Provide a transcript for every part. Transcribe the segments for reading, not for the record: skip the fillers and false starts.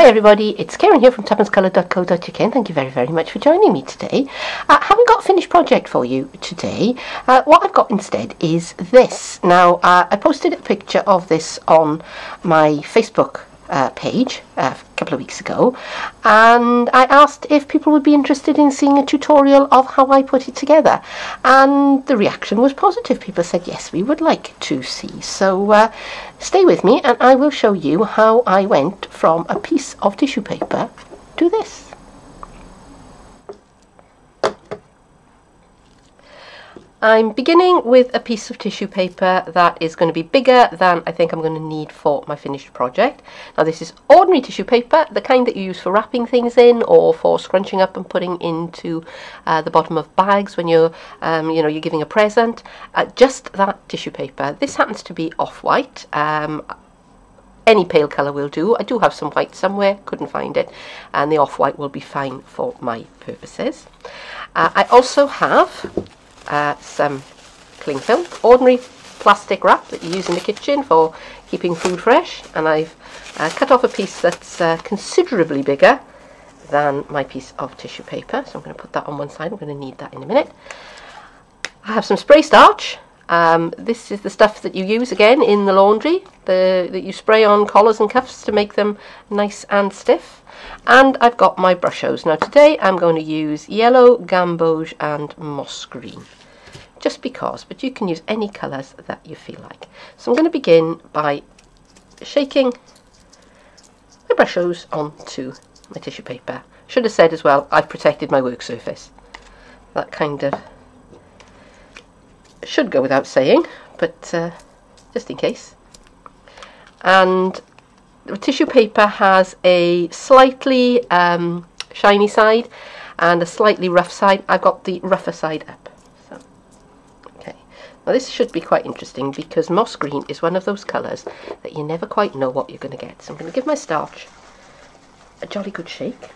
Hi everybody, it's Keren here from tuppencecoloured.co.uk, and thank you very much for joining me today. I haven't got a finished project for you today. What I've got instead is this. Now, I posted a picture of this on my Facebook page a couple of weeks ago, and I asked if people would be interested in seeing a tutorial of how I put it together, and the reaction was positive. People said yes, we would like to see. So stay with me and I will show you how I went from a piece of tissue paper to this. I'm beginning with a piece of tissue paper that is going to be bigger than I think I'm going to need for my finished project. Now, this is ordinary tissue paper, the kind that you use for wrapping things in or for scrunching up and putting into the bottom of bags when you're you're giving a present. Just that tissue paper. This happens to be off-white. Any pale colour will do. I do have some white somewhere, couldn't find it, and the off-white will be fine for my purposes. I also have some cling film, ordinary plastic wrap that you use in the kitchen for keeping food fresh, and I've cut off a piece that's considerably bigger than my piece of tissue paper, so I'm going to put that on one side. I'm going to need that in a minute. I have some spray starch. This is the stuff that you use again in the laundry, that you spray on collars and cuffs to make them nice and stiff. And I've got my Brushos. Now today I'm going to use yellow, gamboge and moss green, just because, but you can use any colours that you feel like. So I'm going to begin by shaking my Brushos onto my tissue paper. Should have said as well, I've protected my work surface. That kind of should go without saying, but just in case. And the tissue paper has a slightly shiny side and a slightly rough side. I've got the rougher side up. So, okay. Now this should be quite interesting because moss green is one of those colours that you never quite know what you're going to get. So I'm going to give my starch a jolly good shake.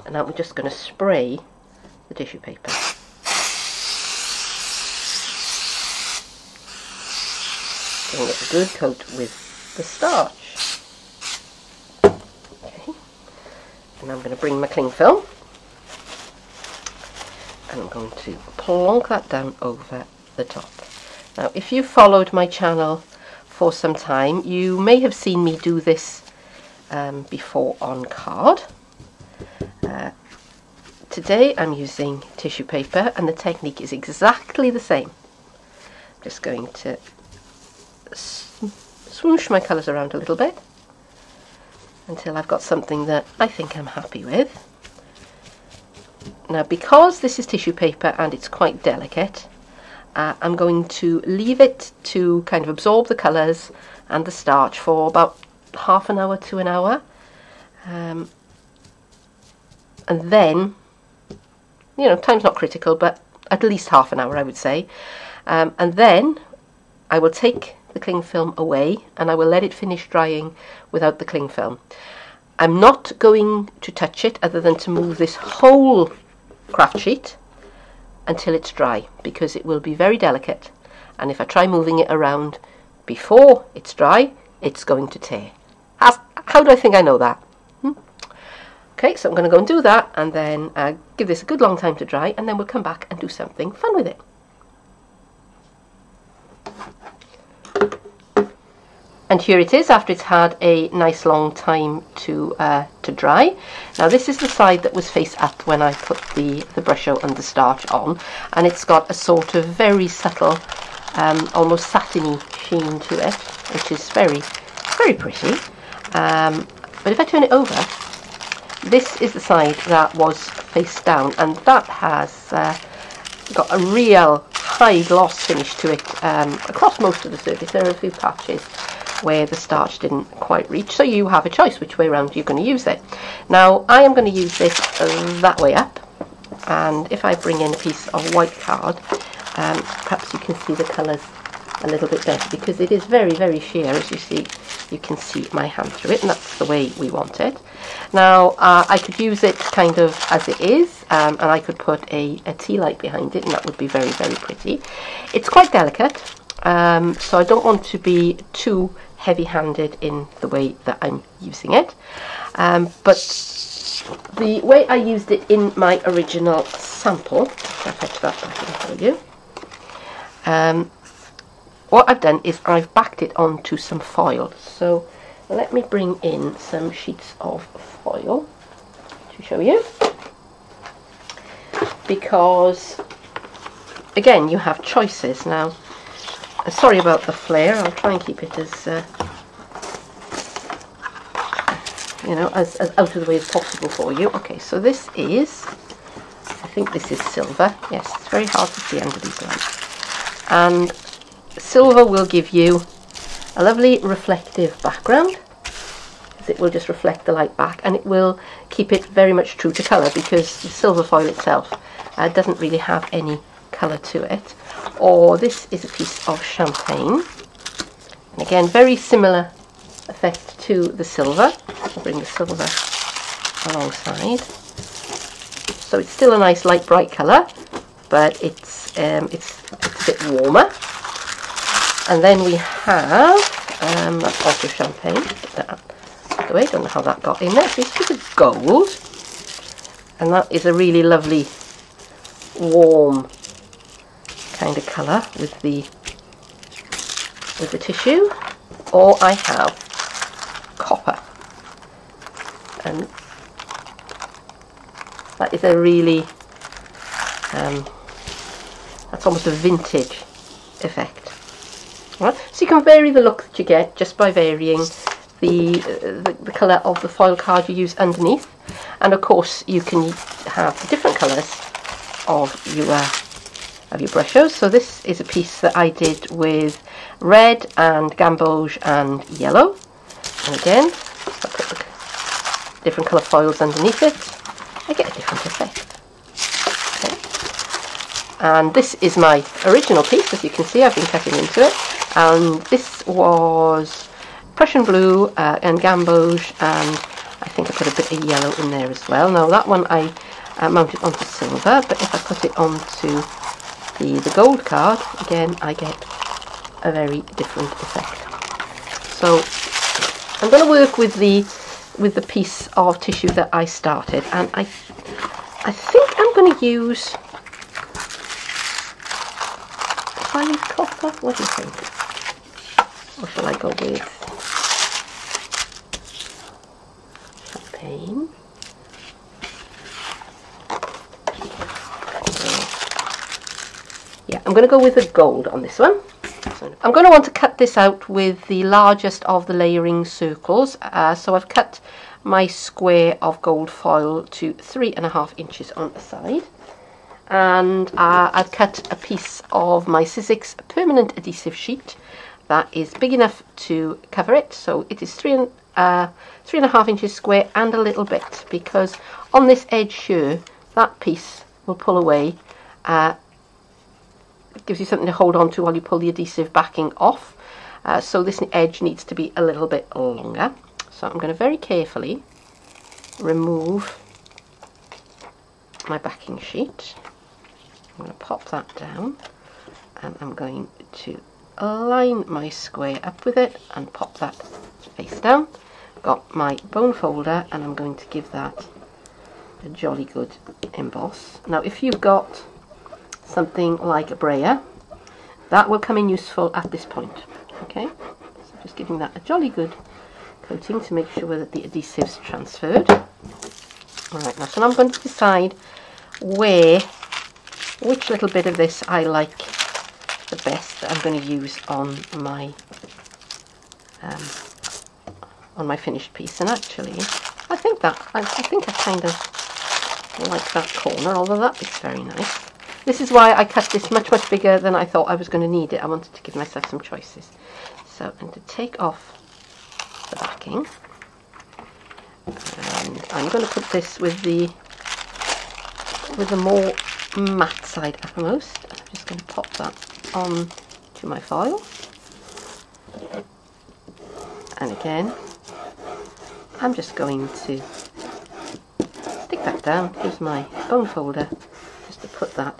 And now I'm just going to spray the tissue paper. Getting a good coat with the starch. Okay, and I'm going to bring my cling film and I'm going to plonk that down over the top. Now, if you followed my channel for some time, you may have seen me do this before on card. Today I'm using tissue paper and the technique is exactly the same. I'm just going to swoosh my colours around a little bit until I've got something that I think I'm happy with. Now, because this is tissue paper and it's quite delicate, I'm going to leave it to kind of absorb the colours and the starch for about half an hour to an hour, and then, time's not critical, but at least half an hour I would say, and then I will take the cling film away and I will let it finish drying without the cling film. I'm not going to touch it other than to move this whole craft sheet until it's dry, because it will be very delicate, and if I try moving it around before it's dry, it's going to tear. How do I think I know that? Okay, so I'm going to go and do that and then give this a good long time to dry, and then we'll come back and do something fun with it. And here it is after it's had a nice long time to dry. Now this is the side that was face up when I put the Brusho and the starch on, and it's got a sort of very subtle, almost satiny sheen to it, which is very pretty. But if I turn it over, this is the side that was face down, and that has got a real high gloss finish to it across most of the surface. There are a few patches where the starch didn't quite reach, so you have a choice which way around you're going to use it. Now I am going to use this that way up, and if I bring in a piece of white card, perhaps you can see the colours a little bit better, because it is very sheer. As you see, you can see my hand through it, and that's the way we want it. Now I could use it kind of as it is, and I could put a tea light behind it, and that would be very pretty. It's quite delicate, so I don't want to be too heavy-handed in the way that I'm using it. But the way I used it in my original sample, I'll fetch that back in for you. What I've done is I've backed it onto some foil. So let me bring in some sheets of foil to show you. Because, again, you have choices. Now, sorry about the flare, I'll try and keep it as, you know, as out of the way as possible for you. Okay, so this is, I think this is silver. Yes, it's very hard to see under these lights. And silver will give you a lovely reflective background. It will just reflect the light back, and it will keep it very much true to colour, because the silver foil itself doesn't really have any colour to it. Or this is a piece of champagne, and again very similar effect to the silver. I'll bring the silver alongside. So it's still a nice light bright colour, but it's a bit warmer. And then we have that's also champagne. Put that out the way. Don't know how that got in there. So it's a bit of gold, and that is a really lovely warm kind of colour with the tissue. Or I have copper, and that is a really that's almost a vintage effect. Right. So you can vary the look that you get just by varying the colour of the foil card you use underneath, and of course you can have different colours of your Brushos. So this is a piece that I did with red and gamboge and yellow, and again if I put the different colour foils underneath it, I get a different effect. Okay. And this is my original piece. As you can see, I've been cutting into it, and this was Prussian blue and gamboge, and I think I put a bit of yellow in there as well. Now that one I mounted onto silver, but if I put it onto the gold card, again I get a very different effect. So I'm going to work with the piece of tissue that I started, and I think I'm going to use fine copper. What do you think? Or shall I go with champagne? Yeah, I'm going to go with the gold on this one. So I'm going to want to cut this out with the largest of the layering circles. So I've cut my square of gold foil to 3.5 inches on the side. And I've cut a piece of my Sizzix permanent adhesive sheet that is big enough to cover it. So it is 3.5 inches square and a little bit, because on this edge here, that piece will pull away. It gives you something to hold on to while you pull the adhesive backing off. So this edge needs to be a little bit longer. So I'm going to very carefully remove my backing sheet. I'm going to pop that down, and I'm going to line my square up with it and pop that face down. Got my bone folder, and I'm going to give that a jolly good emboss. Now if you've got something like a brayer, that will come in useful at this point. Okay, so just giving that a jolly good coating to make sure that the adhesive's transferred. Alright, now so I'm going to decide which little bit of this I like the best that I'm going to use on my finished piece. And actually I think I kind of like that corner, although that is very nice. This is why I cut this much bigger than I thought I was going to need it. I wanted to give myself some choices. So, and to take off the backing, and I'm going to put this with the more matte side uppermost. I'm just going to pop that on to my foil, and again I'm just going to stick that down. Here's my bone folder, just to put that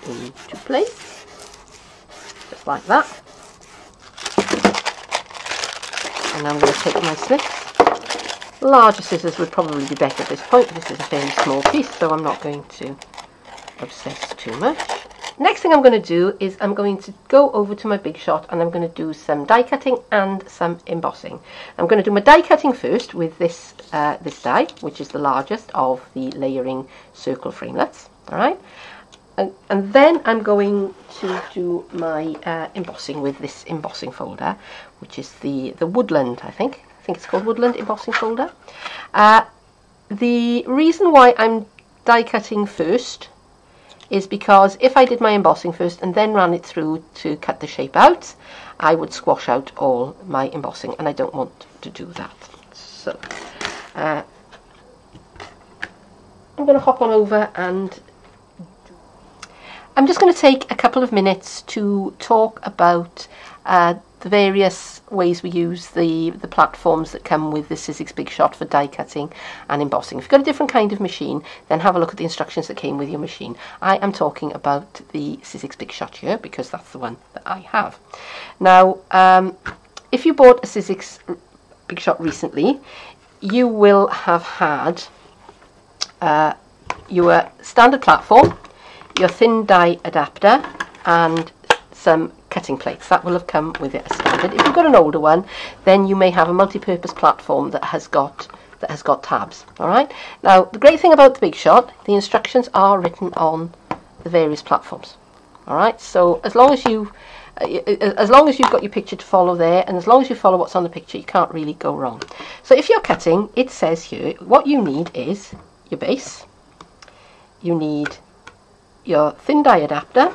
into place, just like that. And I'm going to take my snips. Larger scissors would probably be better at this point. This is a fairly small piece, so I'm not going to obsess too much. Next thing I'm going to do is I'm going to go over to my Big Shot and I'm going to do some die cutting and some embossing. I'm going to do my die cutting first with this this die, which is the largest of the layering circle framelets. All right, and then I'm going to do my embossing with this embossing folder, which is the Woodland. I think it's called Woodland embossing folder. The reason why I'm die cutting first is because if I did my embossing first and then ran it through to cut the shape out, I would squash out all my embossing, and I don't want to do that. So I'm going to hop on over, and I'm just going to take a couple of minutes to talk about the various ways we use the platforms that come with the Sizzix Big Shot for die cutting and embossing. If you've got a different kind of machine, then have a look at the instructions that came with your machine. I am talking about the Sizzix Big Shot here because that's the one that I have. Now, if you bought a Sizzix Big Shot recently, you will have had your standard platform, your thin die adapter, and some cutting plates. That will have come with it as standard. If you've got an older one, then you may have a multi-purpose platform that has got tabs. All right. Now, the great thing about the Big Shot, the instructions are written on the various platforms. All right. So as long as you've got your picture to follow there, and as long as you follow what's on the picture, you can't really go wrong. So if you're cutting, it says here what you need is your base. You need your thin die adapter.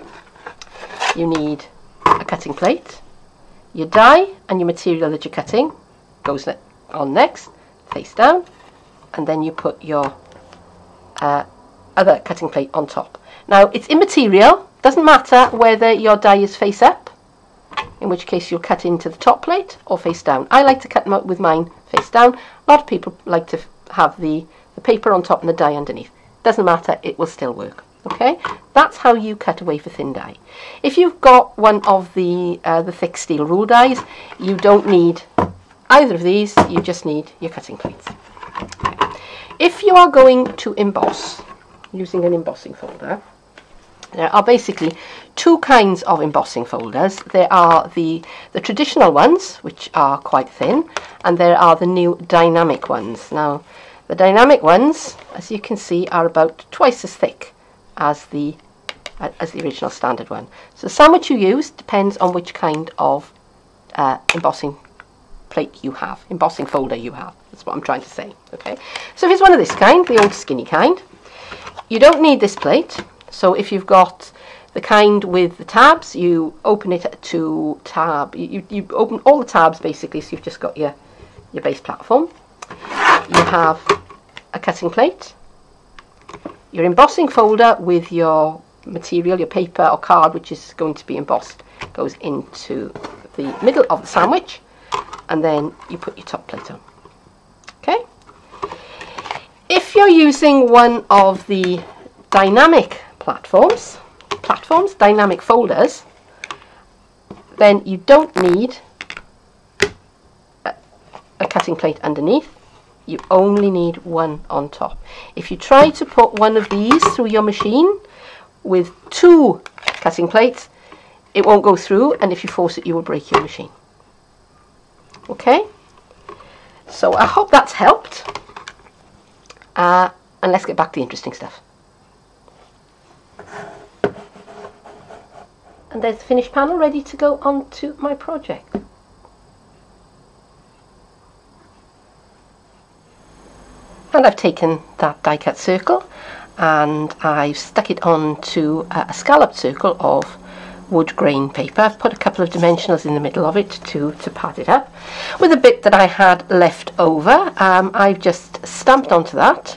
You need a cutting plate, your die and your material that you're cutting goes on next, face down, and then you put your other cutting plate on top. Now, it's immaterial, doesn't matter whether your die is face up, in which case you'll cut into the top plate, or face down. I like to cut with mine face down. A lot of people like to have the paper on top and the die underneath. Doesn't matter, it will still work. Okay, that's how you cut a wafer thin die. If you've got one of the thick steel rule dies, you don't need either of these, you just need your cutting plates. Okay. If you are going to emboss using an embossing folder, there are basically two kinds of embossing folders. There are the traditional ones, which are quite thin, and there are the new dynamic ones. Now, the dynamic ones, as you can see, are about twice as thick as the original standard one. So the sandwich you use depends on which kind of embossing plate you have, embossing folder you have. That's what I'm trying to say. Okay. So if it's one of this kind, the old skinny kind, you don't need this plate. So if you've got the kind with the tabs, you open it to tab. You open all the tabs basically. So you've just got your base platform. You have a cutting plate. Your embossing folder with your material, your paper or card, which is going to be embossed, goes into the middle of the sandwich, and then you put your top plate on. Okay. If you're using one of the dynamic platforms, dynamic folders, then you don't need a cutting plate underneath. You only need one on top. If you try to put one of these through your machine with two cutting plates, it won't go through, and if you force it, you will break your machine. Okay? So I hope that's helped. And let's get back to the interesting stuff. And there's the finished panel ready to go onto my project. And I've taken that die cut circle and I've stuck it onto a scalloped circle of wood grain paper. I've put a couple of dimensionals in the middle of it to pad it up. With a bit that I had left over, I've just stamped onto that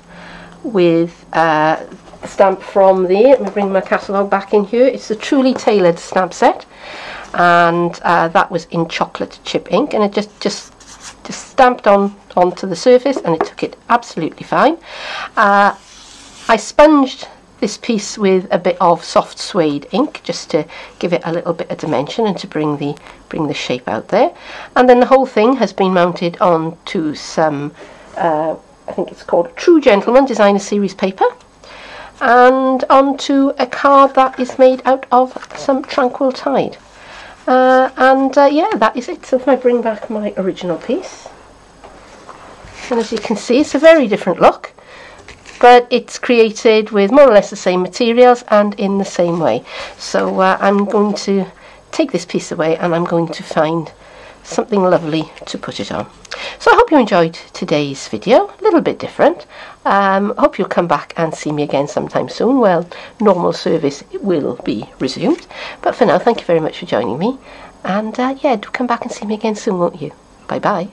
with a stamp from let me bring my catalogue back in here. It's the Truly Tailored stamp set, and that was in chocolate chip ink, and it just stamped onto the surface, and it took it absolutely fine. I sponged this piece with a bit of soft suede ink just to give it a little bit of dimension and to bring the shape out there. And then the whole thing has been mounted onto some I think it's called True Gentleman Designer Series paper, and onto a card that is made out of some Tranquil Tide. Yeah, that is it. So if I bring back my original piece, and as you can see, it's a very different look, but it's created with more or less the same materials and in the same way. So I'm going to take this piece away and I'm going to find something lovely to put it on. So I hope you enjoyed today's video, a little bit different. Hope you'll come back and see me again sometime soon. Well, normal service will be resumed, but for now, thank you very much for joining me, and yeah, do come back and see me again soon, won't you? Bye bye.